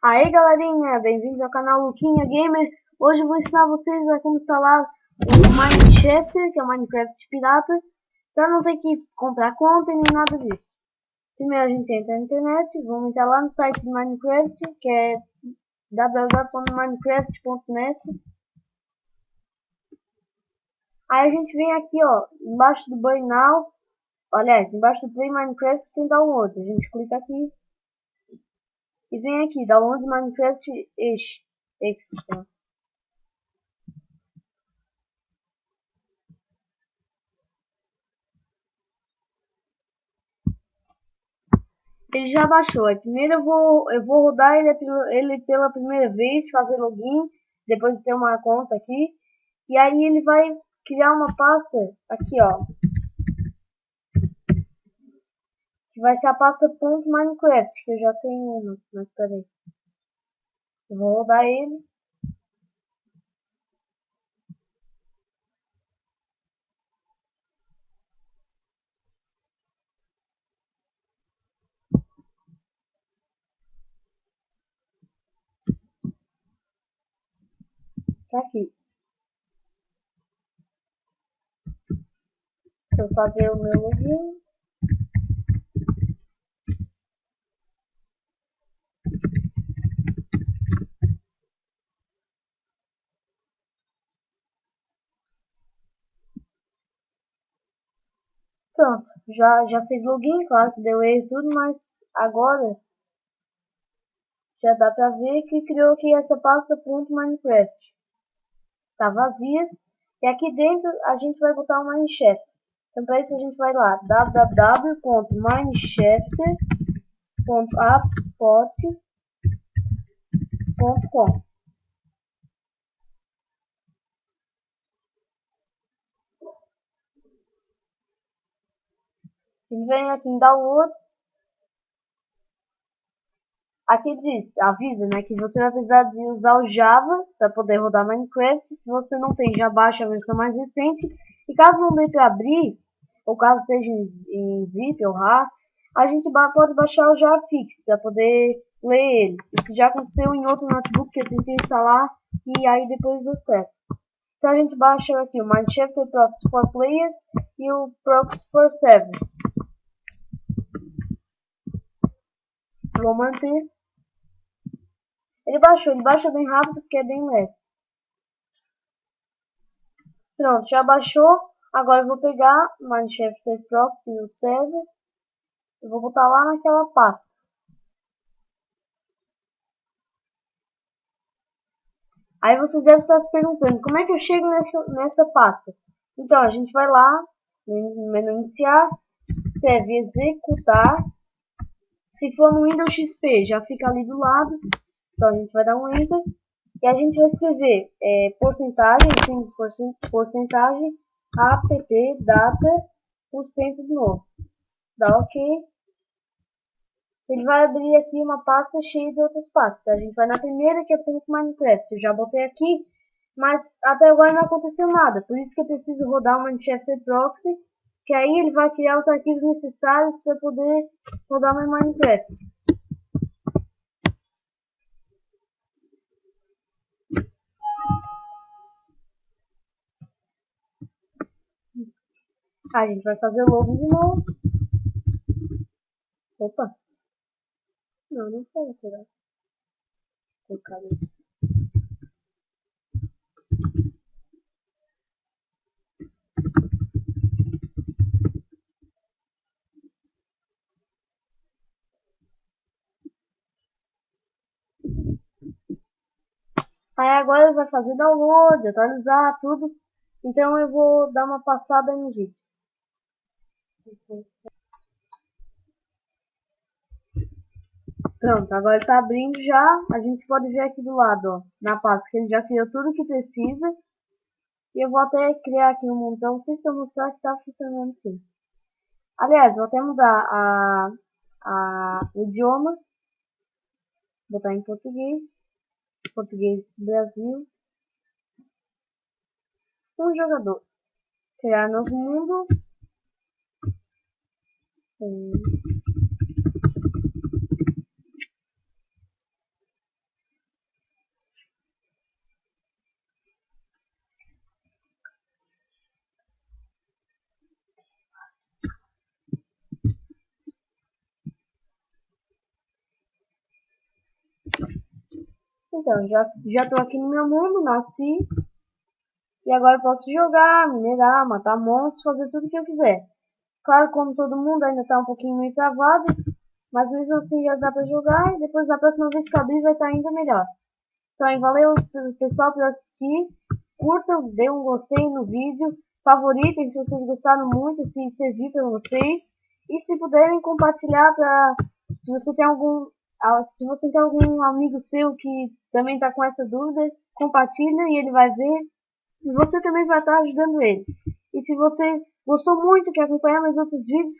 Aí galerinha, bem-vindos ao canal Luquinha Gamer. Hoje eu vou ensinar vocês a como instalar o Minecraft, que é o Minecraft pirata, para não ter que comprar conta nem nada disso. Primeiro a gente entra na internet, vamos entrar lá no site do Minecraft, que é www.minecraft.net. Aí a gente vem aqui, ó, embaixo do Buy Now, aliás, embaixo do Play Minecraft tem download. A gente clica aqui e vem aqui, download Minecraft Extra. Ele já baixou. Aí primeiro eu vou rodar ele pela primeira vez, fazer login, depois de ter uma conta aqui. E aí ele vai criar uma pasta aqui, ó. Que vai ser a pasta .minecraft, que eu já tenho uma, mas peraí. Eu vou rodar ele. Tá aqui. Deixa eu fazer o meu login. Pronto, já fez login, claro que deu erro e tudo, mas agora já dá pra ver que criou aqui essa pasta .minecraft. Tá vazia. E aqui dentro a gente vai botar o Minecraft. Então para isso a gente vai lá www.minecraft.appspot.com. E vem aqui em downloads. Aqui diz, avisa, né, que você vai precisar de usar o Java para poder rodar Minecraft. Se você não tem, já baixa a versão mais recente. E caso não dê para abrir, ou caso esteja em zip ou RAR, a gente pode baixar o JavaFix para poder ler ele. Isso já aconteceu em outro notebook que eu tentei instalar e aí depois deu certo. Então a gente baixa aqui o Minecraft Proxy for Players e o Proxy for Servers. Vou manter. Ele baixa bem rápido porque é bem leve. Pronto, já baixou. Agora eu vou pegar o Minecraft Proxy no server. Eu vou botar lá naquela pasta. Aí vocês devem estar se perguntando, como é que eu chego nessa pasta? Então, a gente vai lá, no menu iniciar, escreve executar. Se for no Windows XP, já fica ali do lado. Então, a gente vai dar um Enter. E a gente vai escrever porcentagem, porcentagem, app, data, por cento de novo. Dá OK. Ele vai abrir aqui uma pasta cheia de outras pastas. A gente vai na primeira, que é .minecraft. Eu já botei aqui, mas até agora não aconteceu nada. Por isso que eu preciso rodar o Minecraft Proxy, que aí ele vai criar os arquivos necessários para poder rodar meu Minecraft. A gente vai fazer o login de novo. Opa! Não foi tirar. Colocar ali. Aí agora ele vai fazer download, atualizar tudo. Então eu vou dar uma passada no vídeo. Pronto, agora ele está abrindo já. A gente pode ver aqui do lado, ó, na pasta, que ele já criou tudo que precisa. E eu vou até criar aqui um mundo para vocês para mostrar que está funcionando sim. Aliás, vou até mudar o idioma. Botar em português. Português Brasil. Um jogador. Criar novo mundo. Então, já tô aqui no meu mundo, nasci. E agora eu posso jogar, minerar, matar monstros, fazer tudo o que eu quiser. Claro, como todo mundo ainda tá um pouquinho meio travado, mas mesmo assim já dá pra jogar e depois da próxima vez que eu abrir vai estar ainda melhor. Então aí, valeu pessoal por assistir. Curtam, dê um gostei no vídeo, favoritem se vocês gostaram muito, se servir para vocês. E se puderem compartilhar para se você tem algum amigo seu que também está com essa dúvida, compartilha e ele vai ver. E você também vai estar ajudando ele. E se você gostou muito e quer acompanhar meus outros vídeos,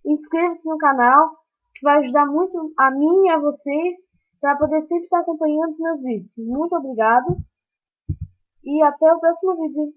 inscreva-se no canal, que vai ajudar muito a mim e a vocês, para poder sempre estar acompanhando os meus vídeos. Muito obrigado e até o próximo vídeo.